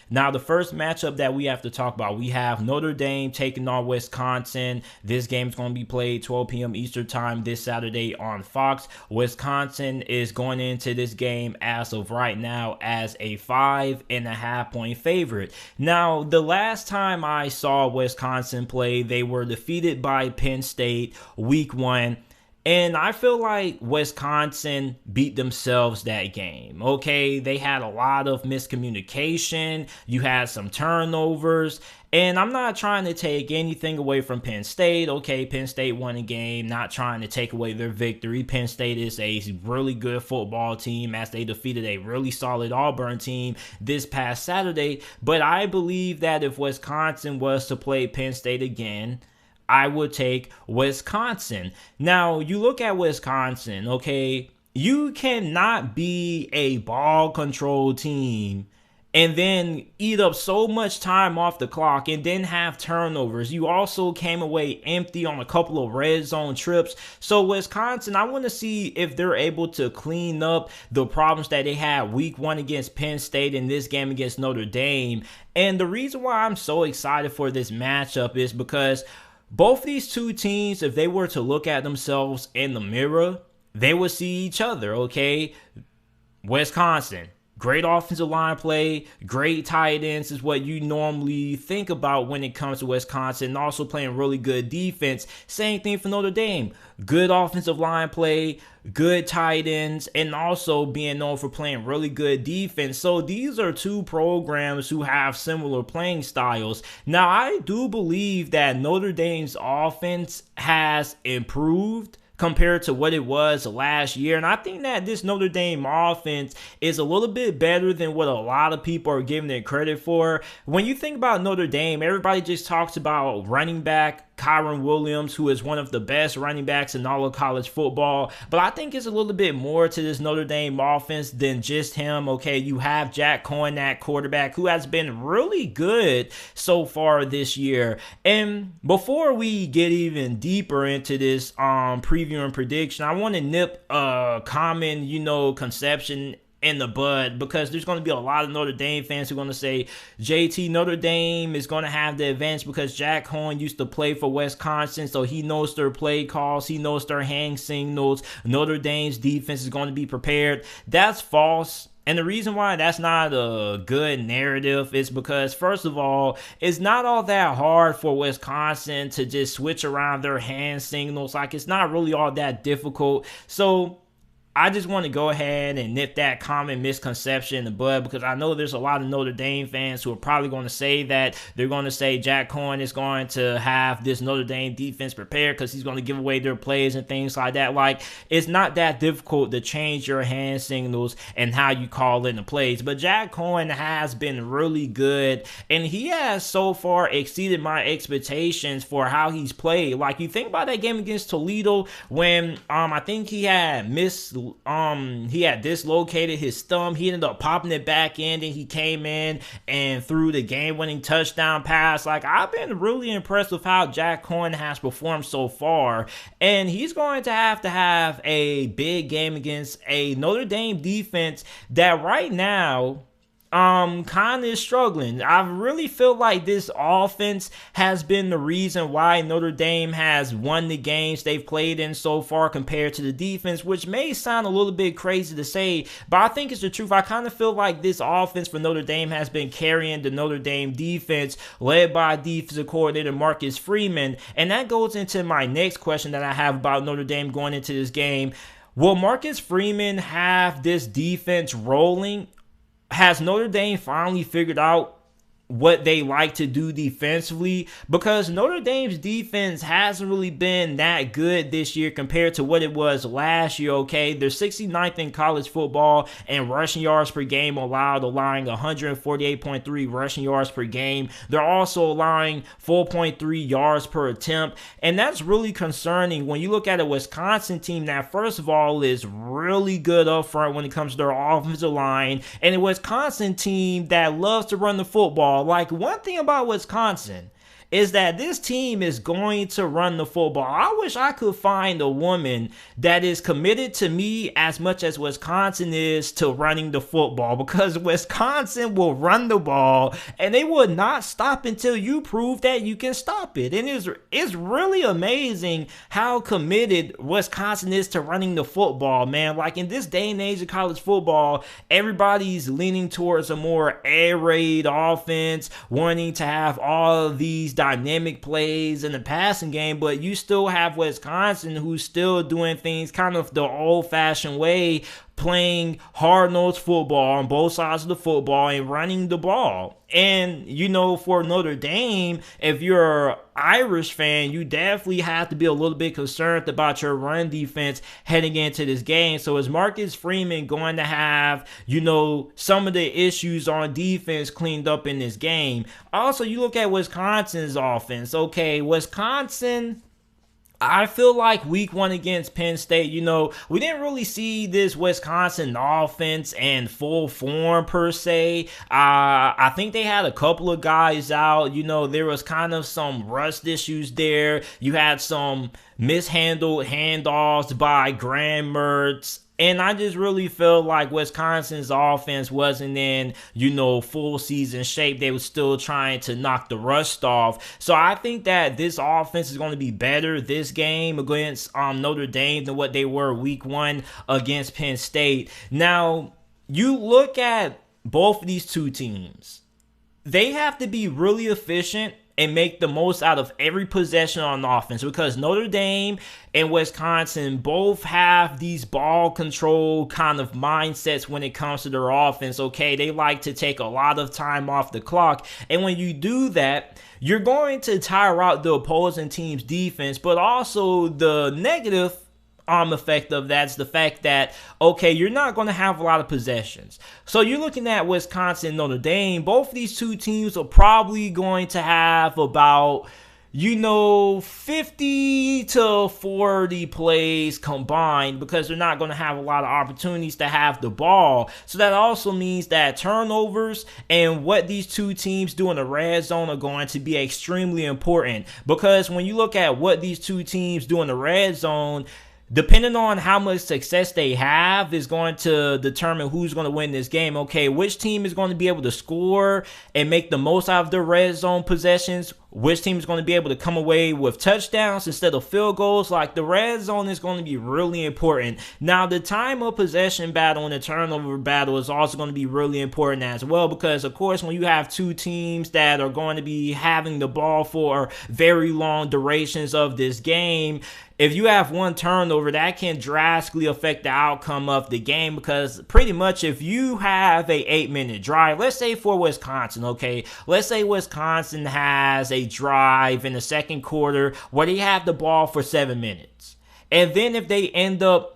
Now, the first matchup that we have to talk about, we have Notre Dame taking on Wisconsin. This game is going to be played 12 p.m. Eastern time this Saturday on Fox. Wisconsin is going into this game as of right now as a 5.5-point favorite. Now, the last time I saw Wisconsin play, they were defeated by Penn State week 1. And I feel like Wisconsin beat themselves that game. Okay, they had a lot of miscommunication. You had some turnovers. And I'm not trying to take anything away from Penn State. Okay, Penn State won a game, not trying to take away their victory. Penn State is a really good football team as they defeated a really solid Auburn team this past Saturday. But I believe that if Wisconsin was to play Penn State again, I would take Wisconsin. Now, you look at Wisconsin, okay? You cannot be a ball control team and then eat up so much time off the clock and then have turnovers. You also came away empty on a couple of red zone trips. So Wisconsin, I want to see if they're able to clean up the problems that they had week 1 against Penn State and this game against Notre Dame. And the reason why I'm so excited for this matchup is because both these two teams, if they were to look at themselves in the mirror, they would see each other, okay? Wisconsin, great offensive line play, great tight ends is what you normally think about when it comes to Wisconsin, and also playing really good defense. Same thing for Notre Dame. Good offensive line play, good tight ends, and also being known for playing really good defense. So these are two programs who have similar playing styles. Now, I do believe that Notre Dame's offense has improved compared to what it was last year. And I think that this Notre Dame offense is a little bit better than what a lot of people are giving it credit for. When you think about Notre Dame, everybody just talks about running back Kyron Williams, who is one of the best running backs in all of college football. But I think it's a little bit more to this Notre Dame offense than just him. Okay, you have Jack Cohen at quarterback, who has been really good so far this year. And before we get even deeper into this preview and prediction, I want to nip a common, conception in the bud, because there's going to be a lot of Notre Dame fans who are going to say, JT, Notre Dame is going to have the advantage because Jack Cohen used to play for Wisconsin, so he knows their play calls, he knows their hand signals. Notre Dame's defense is going to be prepared. That's false. And the reason why that's not a good narrative is because, first of all, it's not all that hard for Wisconsin to just switch around their hand signals. Like, it's not really all that difficult. So I just want to go ahead and nip that common misconception in the bud, because I know there's a lot of Notre Dame fans who are probably going to say that. They're going to say Jack Cohen is going to have this Notre Dame defense prepared because he's going to give away their plays and things like that. Like, it's not that difficult to change your hand signals and how you call in the plays. But Jack Cohen has been really good, and he has so far exceeded my expectations for how he's played. Like, you think about that game against Toledo when I think he had dislocated his thumb. He ended up popping it back in, and he came in and threw the game-winning touchdown pass. Like, I've been really impressed with how Jack Cohen has performed so far, and he's going to have a big game against a Notre Dame defense that right now kind of struggling. I really feel like this offense has been the reason why Notre Dame has won the games they've played in so far compared to the defense, which may sound a little bit crazy to say, but I think it's the truth. I kind of feel like this offense for Notre Dame has been carrying the Notre Dame defense, led by defensive coordinator Marcus Freeman. And that goes into my next question that I have about Notre Dame going into this game. Will Marcus Freeman have this defense rolling? Has Notre Dame finally figured out what they like to do defensively? Because Notre Dame's defense hasn't really been that good this year compared to what it was last year, okay? They're 69th in college football and rushing yards per game allowed, allowing 148.3 rushing yards per game. They're also allowing 4.3 yards per attempt, and that's really concerning when you look at a Wisconsin team that, first of all, is really good up front when it comes to their offensive line, and a Wisconsin team that loves to run the football. Like, one thing about Wisconsin is that this team is going to run the football. I wish I could find a woman that is committed to me as much as Wisconsin is to running the football, because Wisconsin will run the ball and they will not stop until you prove that you can stop it. And it's really amazing how committed Wisconsin is to running the football, man. Like, in this day and age of college football, everybody's leaning towards a more air raid offense, wanting to have all of these dynamic plays in the passing game, but you still have Wisconsin who's still doing things kind of the old-fashioned way, playing hard-nosed football on both sides of the football and running the ball. And, you know, for Notre Dame, if you're an Irish fan, you definitely have to be a little bit concerned about your run defense heading into this game. So is Marcus Freeman going to have, you know, some of the issues on defense cleaned up in this game? Also, you look at Wisconsin's offense. Okay, Wisconsin, I feel like week 1 against Penn State, you know, we didn't really see this Wisconsin offense in full form per se. I think they had a couple of guys out. You know, there was kind of some rust issues there. You had some mishandled handoffs by Graham Mertz. And I just really feel like Wisconsin's offense wasn't in, you know, full season shape. They were still trying to knock the rust off. So I think that this offense is going to be better this game against Notre Dame than what they were week 1 against Penn State. Now, you look at both of these two teams. They have to be really efficient and make the most out of every possession on offense, because Notre Dame and Wisconsin both have these ball control kind of mindsets when it comes to their offense. Okay, they like to take a lot of time off the clock, and when you do that, you're going to tire out the opposing team's defense. But also the negative effect of that's the fact that, okay, you're not going to have a lot of possessions. So you're looking at Wisconsin and Notre Dame. Both of these two teams are probably going to have about, you know, 50 to 40 plays combined, because they're not going to have a lot of opportunities to have the ball. So that also means that turnovers and what these two teams do in the red zone are going to be extremely important, because when you look at what these two teams do in the red zone, depending on how much success they have is going to determine who's going to win this game. Okay, which team is going to be able to score and make the most out of their red zone possessions? Which team is going to be able to come away with touchdowns instead of field goals? Like, the red zone is going to be really important. Now, the time of possession battle and the turnover battle is also going to be really important as well, because, of course, when you have two teams that are going to be having the ball for very long durations of this game, if you have one turnover, that can drastically affect the outcome of the game, because pretty much if you have a 8-minute drive, let's say for Wisconsin, okay, let's say Wisconsin has a drive in the second quarter where they have the ball for 7 minutes. And then if they end up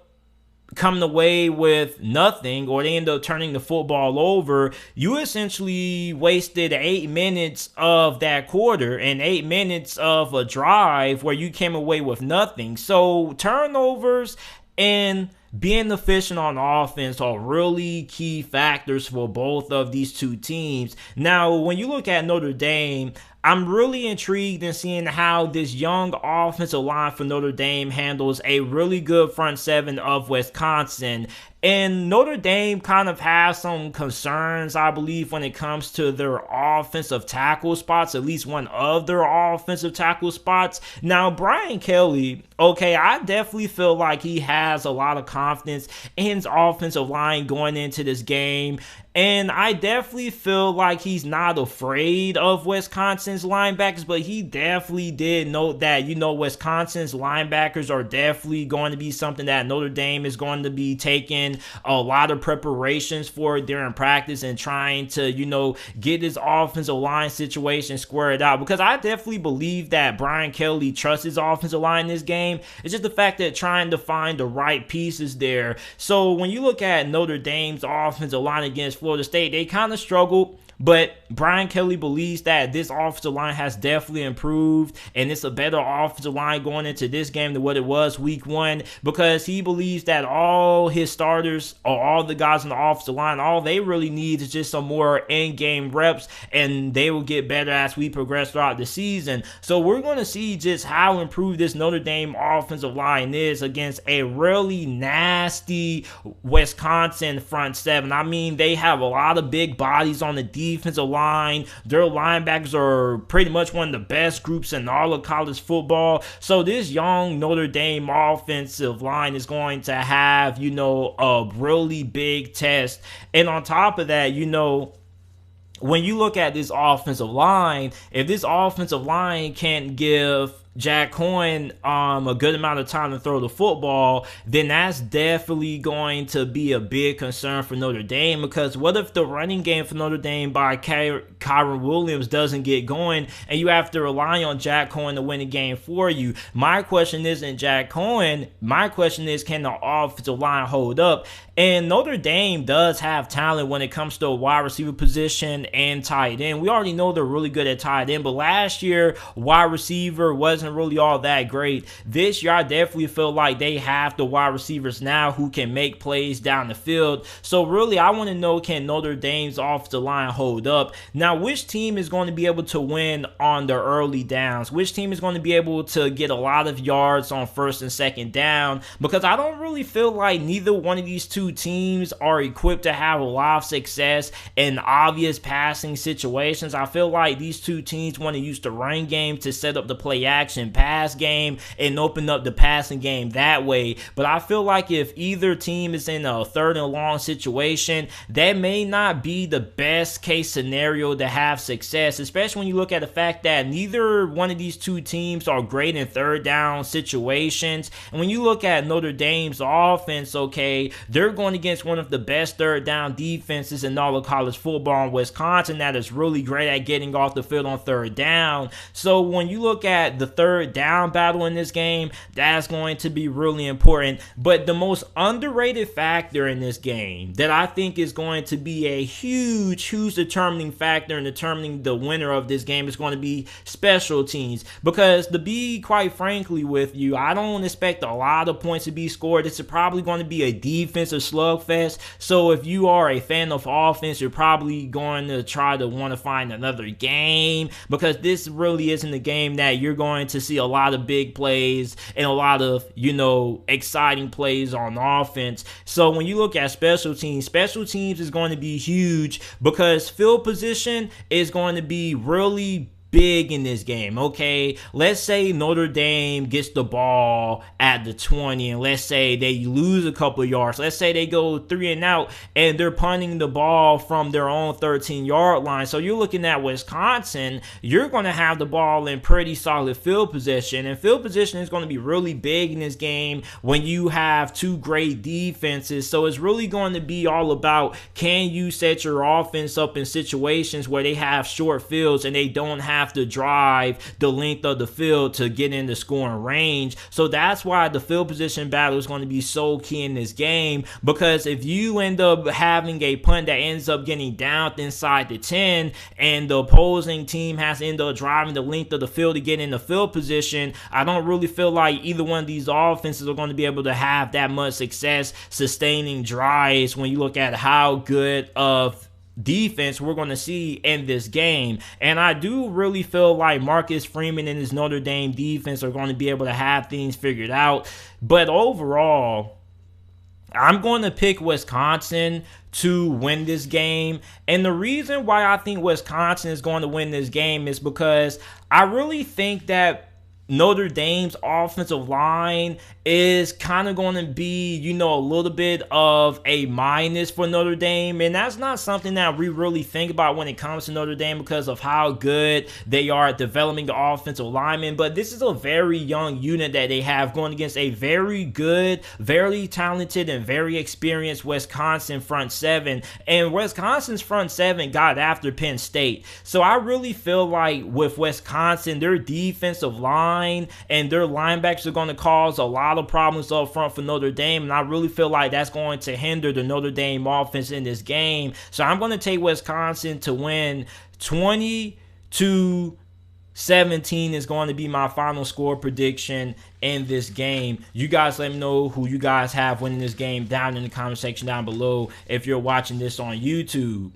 coming away with nothing, or they end up turning the football over, you essentially wasted 8 minutes of that quarter and 8 minutes of a drive where you came away with nothing. So turnovers and being efficient on offense are really key factors for both of these two teams. Now, when you look at Notre Dame, I'm really intrigued in seeing how this young offensive line for Notre Dame handles a really good front seven of Wisconsin. And Notre Dame kind of has some concerns, I believe, when it comes to their offensive tackle spots, at least one of their offensive tackle spots. Now, Brian Kelly, okay, I definitely feel like he has a lot of confidence in his offensive line going into this game. And I definitely feel like he's not afraid of Wisconsin's linebackers, but he definitely did note that, you know, Wisconsin's linebackers are definitely going to be something that Notre Dame is going to be taking a lot of preparations for during practice and trying to, you know, get his offensive line situation squared out. Because I definitely believe that Brian Kelly trusts his offensive line in this game. It's just the fact that trying to find the right pieces there. So when you look at Notre Dame's offensive line against Florida State, they kind of struggled But Brian Kelly believes that this offensive line has definitely improved, and it's a better offensive line going into this game than what it was week 1, because he believes that all his starters or all the guys on the offensive line, all they really need is just some more in-game reps, and they will get better as we progress throughout the season. So we're going to see just how improved this Notre Dame offensive line is against a really nasty Wisconsin front seven. I mean, they have a lot of big bodies on the defensive line. Their linebackers are pretty much one of the best groups in all of college football. So this young Notre Dame offensive line is going to have, a really big test. And on top of that, when you look at this offensive line, if this offensive line can't give Jack Cohen a good amount of time to throw the football, then that's definitely going to be a big concern for Notre Dame, because what if the running game for Notre Dame by Kyron Williams doesn't get going and you have to rely on Jack Cohen to win the game for you? My question isn't Jack Cohen. My question is, can the offensive line hold up? And Notre Dame does have talent when it comes to a wide receiver position and tight end. We already know they're really good at tight end, but last year, wide receiver wasn't really all that great. This year, I definitely feel like they have the wide receivers now who can make plays down the field. So really, I want to know, can Notre Dame's offensive line hold up? Now, which team is going to be able to win on the early downs? Which team is going to be able to get a lot of yards on first and second down? Because I don't really feel like neither one of these two teams are equipped to have a lot of success in obvious passing situations. I feel like these two teams want to use the run game to set up the play action pass game and open up the passing game that way. But I feel like if either team is in a third and long situation, that may not be the best case scenario to have success, especially when you look at the fact that neither one of these two teams are great in third down situations. And when you look at Notre Dame's offense, okay, they're going against one of the best third down defenses in all of college football in Wisconsin that is really great at getting off the field on third down. So when you look at the third down battle in this game, that's going to be really important. But the most underrated factor in this game that I think is going to be a huge determining factor in determining the winner of this game is going to be special teams. Because to be quite frankly with you, I don't expect a lot of points to be scored. It's probably going to be a defensive slugfest. So if you are a fan of offense, you're probably going to try to want to find another game, because this really isn't a game that you're going to see a lot of big plays and a lot of, exciting plays on offense. So when you look at special teams is going to be huge, because field position is going to be really big in this game. Okay, let's say Notre Dame gets the ball at the 20 and let's say they lose a couple of yards. Let's say they go 3 and out and they're punting the ball from their own 13-yard line. So you're looking at Wisconsin, you're going to have the ball in pretty solid field position, and field position is going to be really big in this game when you have two great defenses. So it's really going to be all about, can you set your offense up in situations where they have short fields and they don't have to drive the length of the field to get in the scoring range. So that's why the field position battle is going to be so key in this game, because if you end up having a punt that ends up getting down inside the 10 and the opposing team has to end up driving the length of the field to get in the field position, I don't really feel like either one of these offenses are going to be able to have that much success sustaining drives when you look at how good of defense we're going to see in this game. And I do really feel like Marcus Freeman and his Notre Dame defense are going to be able to have things figured out. But overall, I'm going to pick Wisconsin to win this game. And the reason why I think Wisconsin is going to win this game is because I really think that Notre Dame's offensive line is kind of going to be, a little bit of a minus for Notre Dame. And that's not something that we really think about when it comes to Notre Dame because of how good they are at developing the offensive linemen. But this is a very young unit that they have going against a very good, very talented, and very experienced Wisconsin front seven. And Wisconsin's front seven got after Penn State. So I really feel like with Wisconsin, their defensive line line, and their linebackers are going to cause a lot of problems up front for Notre Dame, and I really feel like that's going to hinder the Notre Dame offense in this game. So I'm going to take Wisconsin to win 20-17 is going to be my final score prediction in this game. You guys let me know who you guys have winning this game down in the comment section down below if you're watching this on YouTube.